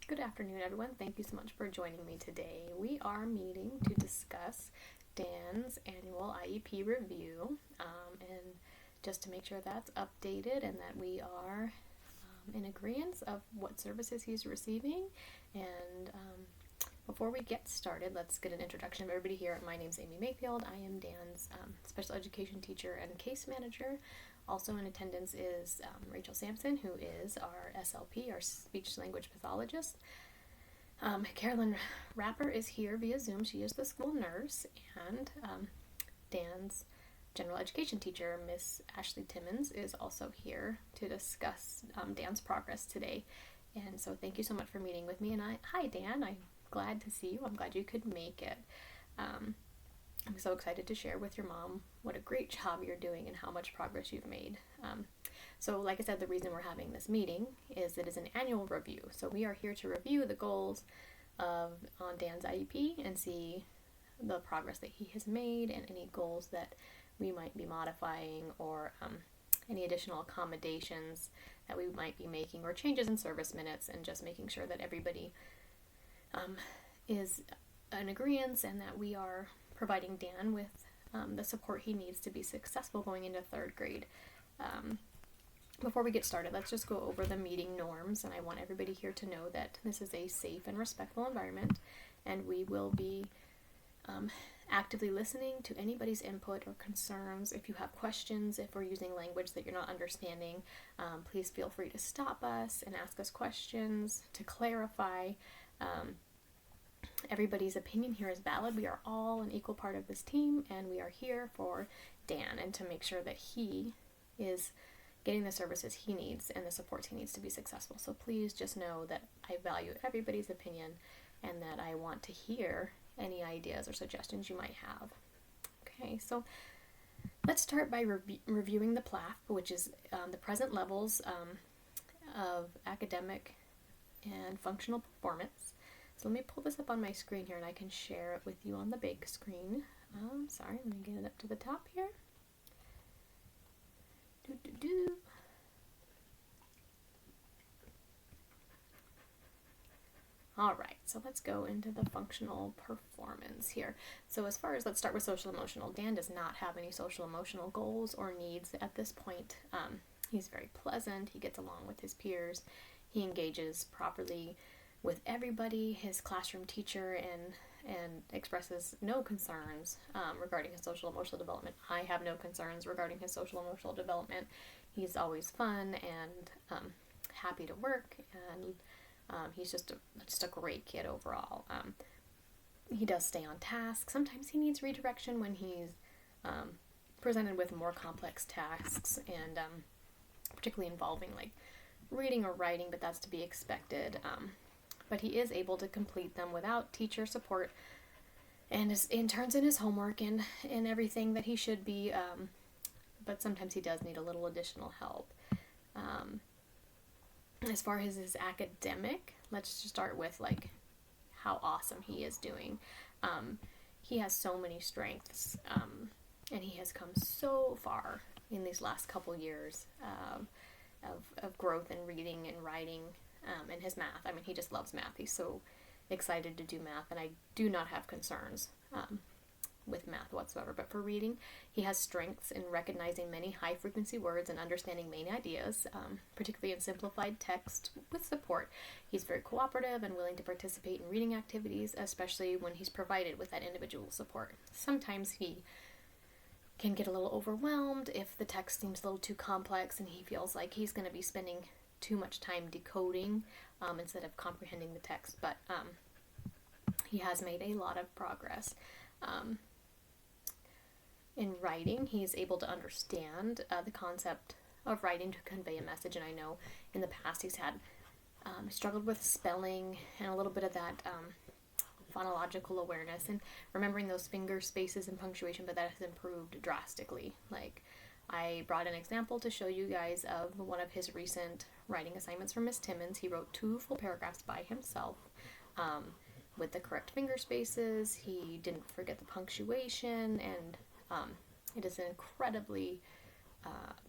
Good afternoon, everyone. Thank you so much for joining me today. We are meeting to discuss Dan's annual IEP review, and just to make sure that's updated and that we are in agreement of what services he's receiving. And before we get started, let's get an introduction of everybody here. My name is Amy Mayfield. I am Dan's special education teacher and case manager. Also in attendance is Rachel Sampson, who is our SLP, our speech language pathologist. Carolyn Rapper is here via Zoom. She is the school nurse. And Dan's general education teacher, Miss Ashley Timmons, is also here to discuss Dan's progress today. And so thank you so much for meeting with me. And hi Dan, I'm glad to see you. I'm glad you could make it. I'm so excited to share with your mom what a great job you're doing and how much progress you've made. So like I said, the reason we're having this meeting is it is an annual review. So we are here to review the goals on Dan's IEP and see the progress that he has made and any goals that we might be modifying or any additional accommodations that we might be making or changes in service minutes, and just making sure that everybody is in agreement and that we are providing Dan with the support he needs to be successful going into third grade. Before we get started, let's just go over the meeting norms, and I want everybody here to know that this is a safe and respectful environment, and we will be actively listening to anybody's input or concerns. If you have questions, if we're using language that you're not understanding, please feel free to stop us and ask us questions to clarify. Everybody's opinion here is valid. We are all an equal part of this team, and we are here for Dan and to make sure that he is getting the services he needs and the supports he needs to be successful. So please just know that I value everybody's opinion and that I want to hear any ideas or suggestions you might have. Okay, so let's start by reviewing the PLAF, which is the present levels of academic and functional performance. So let me pull this up on my screen here and I can share it with you on the big screen. Sorry, let me get it up to the top here. All right, so let's go into the functional performance here. So as far as, let's start with social emotional. Dan does not have any social emotional goals or needs at this point. He's very pleasant. He gets along with his peers. He engages properly with everybody, his classroom teacher, and expresses no concerns regarding his social emotional development. I have no concerns regarding his social emotional development. He's always fun and happy to work, and he's just a great kid overall. He does stay on task. Sometimes he needs redirection when he's presented with more complex tasks, and particularly involving like reading or writing, but that's to be expected. But he is able to complete them without teacher support, and turns in his homework and everything that he should be, but sometimes he does need a little additional help. As far as his academic, let's just start with like how awesome he is doing. He has so many strengths, and he has come so far in these last couple years of growth in reading and writing. And his math. I mean, he just loves math. He's so excited to do math, and I do not have concerns with math whatsoever. But for reading, he has strengths in recognizing many high-frequency words and understanding main ideas, particularly in simplified text with support. He's very cooperative and willing to participate in reading activities, especially when he's provided with that individual support. Sometimes he can get a little overwhelmed if the text seems a little too complex and he feels like he's going to be spending too much time decoding instead of comprehending the text, but he has made a lot of progress. In writing, he's able to understand the concept of writing to convey a message, and I know in the past he's had struggled with spelling and a little bit of that phonological awareness and remembering those finger spaces and punctuation, but that has improved drastically. Like, I brought an example to show you guys of one of his recent writing assignments from Miss Timmons. He wrote 2 full paragraphs by himself with the correct finger spaces. He didn't forget the punctuation, and it is incredibly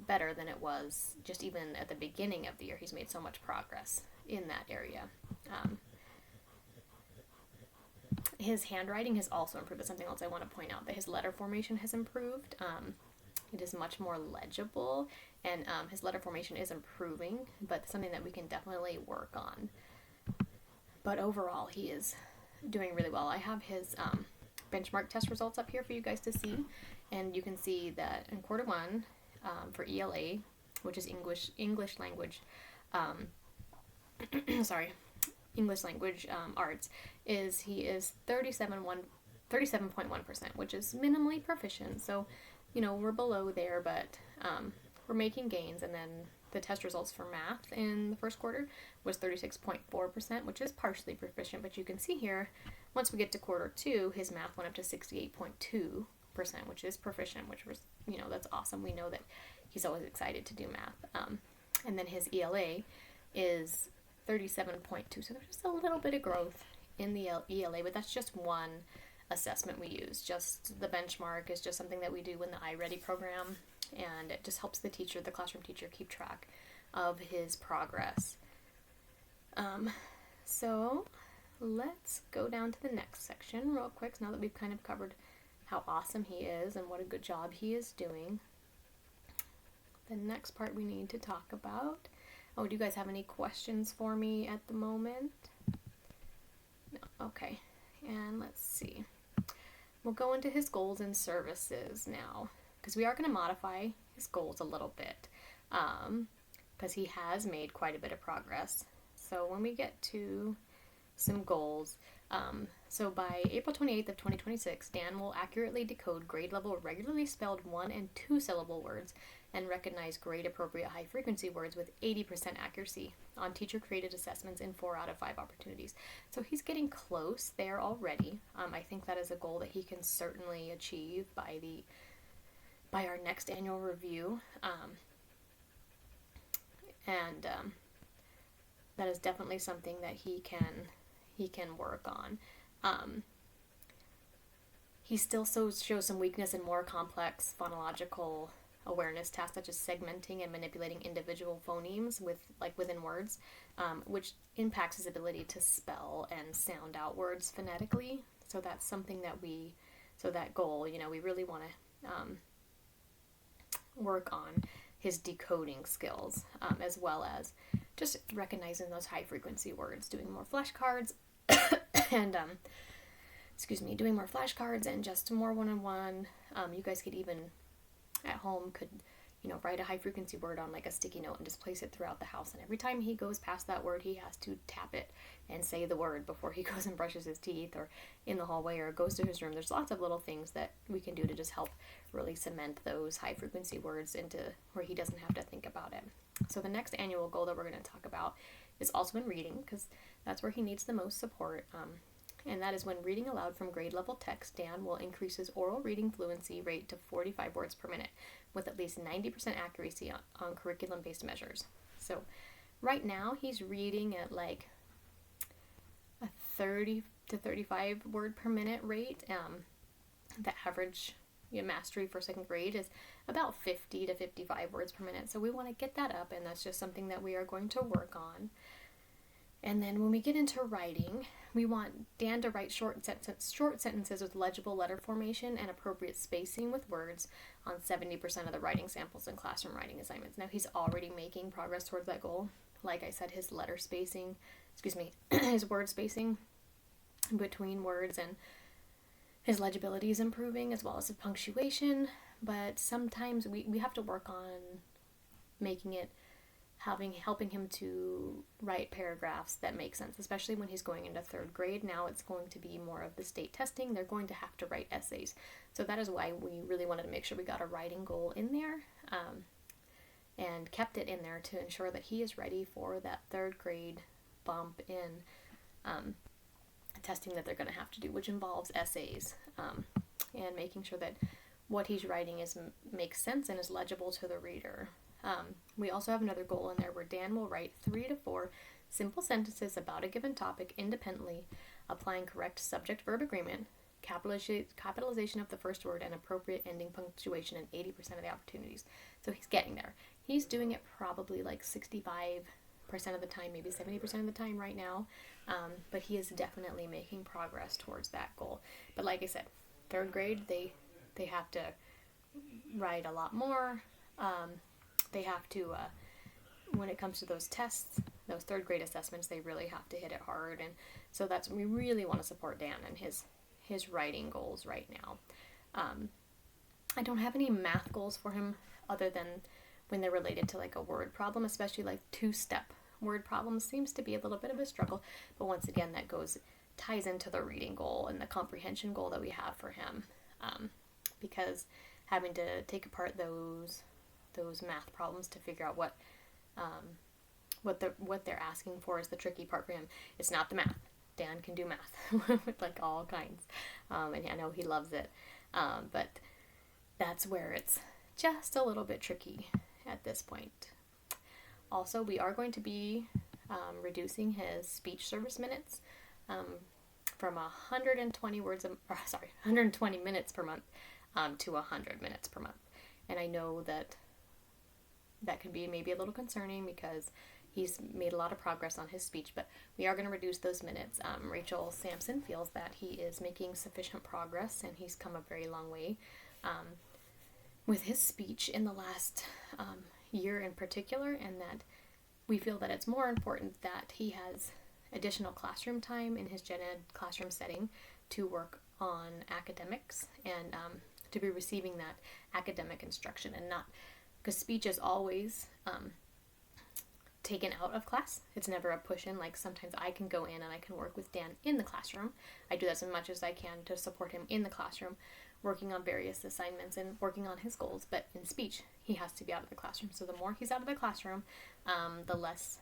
better than it was just even at the beginning of the year. He's made so much progress in that area. His handwriting has also improved. That's something else I want to point out, that his letter formation has improved. It is much more legible, and his letter formation is improving, but something that we can definitely work on. But overall, he is doing really well. I have his benchmark test results up here for you guys to see, and you can see that in quarter one for ELA, which is English language, English language arts, he is 37.1%, which is minimally proficient. So, we're below there, but we're making gains. And then the test results for math in the first quarter was 36.4%, which is partially proficient. But you can see here, once we get to quarter two, his math went up to 68.2%, which is proficient, which was, that's awesome. We know that he's always excited to do math. And then his ELA is 37.2, so there's just a little bit of growth in the ELA, but that's just one assessment we use. Just the benchmark is just something that we do in the iReady program, and it just helps the classroom teacher, keep track of his progress. So let's go down to the next section real quick, now that we've kind of covered how awesome he is and what a good job he is doing. The next part we need to talk about. Oh, do you guys have any questions for me at the moment? No. Okay. And let's see. We'll go into his goals and services now, because we are going to modify his goals a little bit, because he has made quite a bit of progress. So when we get to some goals, so by April 28th of 2026, Dan will accurately decode grade level regularly spelled 1 and 2 syllable words and recognize grade appropriate high frequency words with 80% accuracy on teacher created assessments in 4 out of 5 opportunities. So he's getting close there already. I think that is a goal that he can certainly achieve by our next annual review. That is definitely something that he can work on. He still shows some weakness in more complex phonological awareness tasks, such as segmenting and manipulating individual phonemes within words, which impacts his ability to spell and sound out words phonetically. So that's something that that goal, we really want to work on his decoding skills, as well as just recognizing those high frequency words, doing more flashcards and doing more flashcards and just more one-on-one. You guys could even at home write a high frequency word on like a sticky note and just place it throughout the house, and every time he goes past that word, he has to tap it and say the word before he goes and brushes his teeth or in the hallway or goes to his room. There's lots of little things that we can do to just help really cement those high frequency words into where he doesn't have to think about it. So the next annual goal that we're going to talk about is also in reading, because that's where he needs the most support. And that is when reading aloud from grade level text, Dan will increase his oral reading fluency rate to 45 words per minute with at least 90% accuracy on curriculum-based measures. So right now he's reading at like a 30 to 35 word per minute rate. The average mastery for second grade is about 50 to 55 words per minute. So we want to get that up, and that's just something that we are going to work on. And then when we get into writing, we want Dan to write short sentences with legible letter formation and appropriate spacing with words on 70% of the writing samples and classroom writing assignments. Now he's already making progress towards that goal. Like I said, his his word spacing between words and his legibility is improving, as well as his punctuation. But sometimes we have to work on helping him to write paragraphs that make sense, especially when he's going into third grade. Now it's going to be more of the state testing. They're going to have to write essays. So that is why we really wanted to make sure we got a writing goal in there, and kept it in there to ensure that he is ready for that third grade bump in testing that they're going to have to do, which involves essays, and making sure that what he's writing makes sense and is legible to the reader. We also have another goal in there where Dan will write 3 to 4 simple sentences about a given topic independently, applying correct subject-verb agreement, capitalization of the first word, and appropriate ending punctuation in 80% of the opportunities. So he's getting there. He's doing it probably like 65% of the time, maybe 70% of the time right now. But he is definitely making progress towards that goal. But like I said, third grade, they have to write a lot more. They have to, when it comes to those tests, those third grade assessments, they really have to hit it hard. And so we really want to support Dan and his writing goals right now. I don't have any math goals for him other than when they're related to like a word problem, especially like two-step word problems seems to be a little bit of a struggle. But once again, that ties into the reading goal and the comprehension goal that we have for him, because having to take apart those math problems to figure out what they're asking for is the tricky part for him. It's not the math. Dan can do math with like all kinds, and I know he loves it, but that's where it's just a little bit tricky at this point. Also, we are going to be reducing his speech service minutes from 120 minutes per month to 100 minutes per month. And I know that can be maybe a little concerning because he's made a lot of progress on his speech, but we are going to reduce those minutes. Rachel Sampson feels that he is making sufficient progress and he's come a very long way with his speech in the last year in particular, and that we feel that it's more important that he has additional classroom time in his gen ed classroom setting to work on academics and to be receiving that academic instruction, and not because speech is always taken out of class. It's never a push in. Like sometimes I can go in and I can work with Dan in the classroom. I do that as much as I can to support him in the classroom, working on various assignments and working on his goals. But in speech, he has to be out of the classroom. So the more he's out of the classroom, the less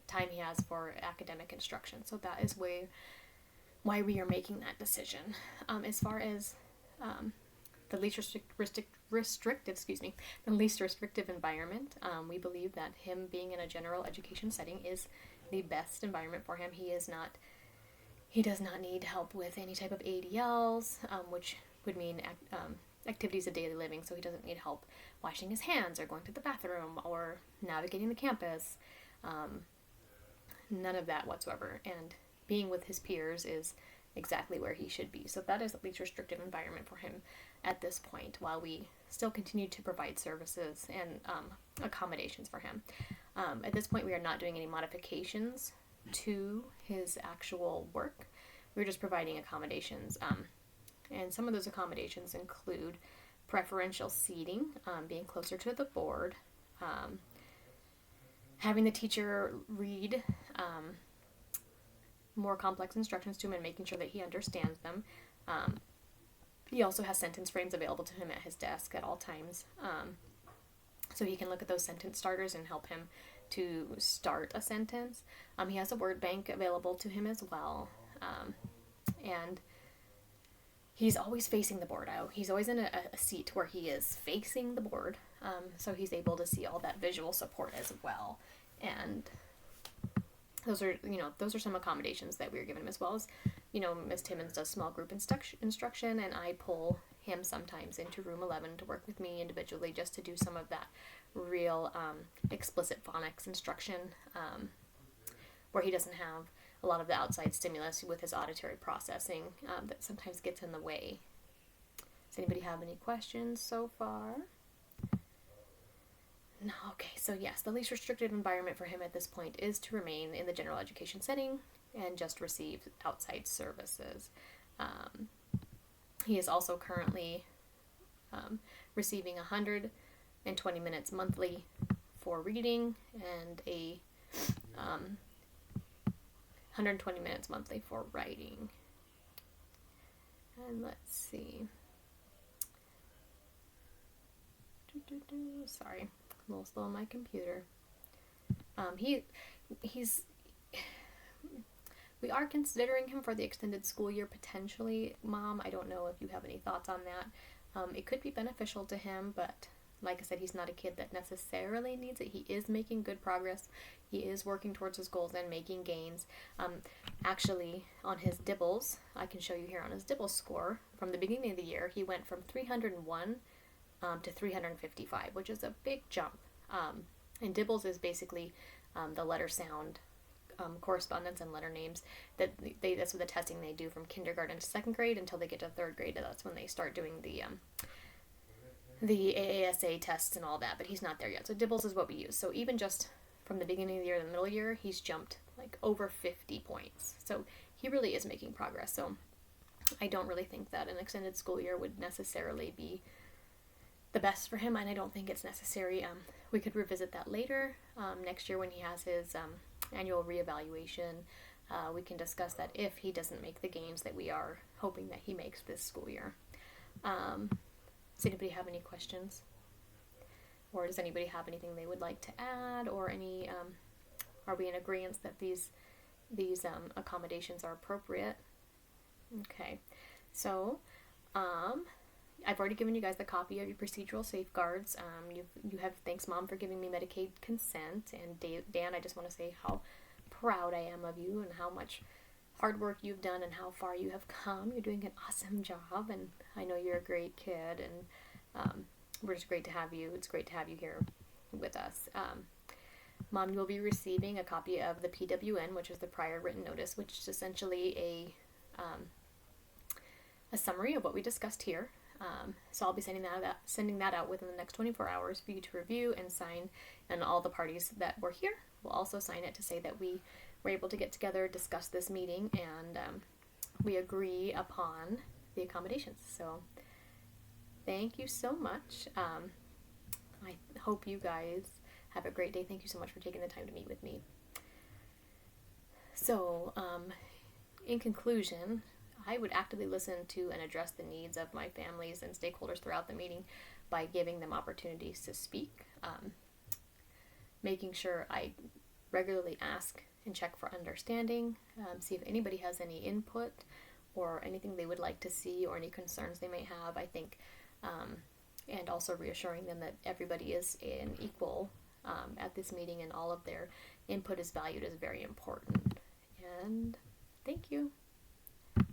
time he has for academic instruction. So that is why we are making that decision. As far as the least restrictive environment, we believe that him being in a general education setting is the best environment for him. He does not need help with any type of ADLs, which would mean activities of daily living. So he doesn't need help washing his hands or going to the bathroom or navigating the campus. None of that whatsoever. And being with his peers is exactly where he should be. So that is the least restrictive environment for him at this point, while we still continue to provide services and accommodations for him. At this point, we are not doing any modifications to his actual work. We're just providing accommodations. And some of those accommodations include preferential seating, being closer to the board, having the teacher read more complex instructions to him and making sure that he understands them. He also has sentence frames available to him at his desk at all times, so he can look at those sentence starters and help him to start a sentence. He has a word bank available to him as well, and he's always facing the board out. He's always in a seat where he is facing the board, so he's able to see all that visual support as well. And those are some accommodations that we're giving him, as well as, Ms. Timmons does small group instruction, and I pull him sometimes into room 11 to work with me individually just to do some of that real explicit phonics instruction, where he doesn't have a lot of the outside stimulus with his auditory processing that sometimes gets in the way. Does anybody have any questions so far? No, okay, so yes, the least restricted environment for him at this point is to remain in the general education setting and just receive outside services. He is also currently receiving 120 minutes monthly for reading and 120 minutes monthly for writing. And let's see. Sorry. A little slow on my computer. We are considering him for the extended school year potentially, Mom. I don't know if you have any thoughts on that. It could be beneficial to him, but like I said, he's not a kid that necessarily needs it. He is making good progress. He is working towards his goals and making gains. Actually, on his DIBELS, I can show you here on his DIBELS score, from the beginning of the year, he went from 301 to 355, which is a big jump. And DIBELS is basically the letter sound correspondence and letter names. That's what the testing they do from kindergarten to second grade until they get to third grade. That's when they start doing the AASA tests and all that. But he's not there yet. So DIBELS is what we use. So even just from the beginning of the year to the middle of the year, he's jumped like over 50 points. So he really is making progress. So I don't really think that an extended school year would necessarily be the best for him, and I don't think it's necessary. We could revisit that later next year when he has his annual reevaluation. We can discuss that if he doesn't make the gains that we are hoping that he makes this school year. Does anybody have any questions? Or does anybody have anything they would like to add, or any, are we in agreement that these accommodations are appropriate? Okay, so I've already given you guys the copy of your procedural safeguards. You have, thanks Mom for giving me Medicaid consent, and Dan, I just want to say how proud I am of you and how much hard work you've done and how far you have come. You're doing an awesome job, and I know you're a great kid, and we're just great to have you. It's great to have you here with us. Mom, you will be receiving a copy of the PWN, which is the prior written notice, which is essentially a summary of what we discussed here. So I'll be sending that out within the next 24 hours for you to review and sign, and all the parties that were here will also sign it to say that we were able to get together, discuss this meeting, and we agree upon the accommodations. So thank you so much. I hope you guys have a great day. Thank you so much for taking the time to meet with me. So in conclusion, I would actively listen to and address the needs of my families and stakeholders throughout the meeting by giving them opportunities to speak, making sure I regularly ask and check for understanding, see if anybody has any input or anything they would like to see or any concerns they may have, I think, and also reassuring them that everybody is an equal at this meeting and all of their input is valued is very important. And thank you.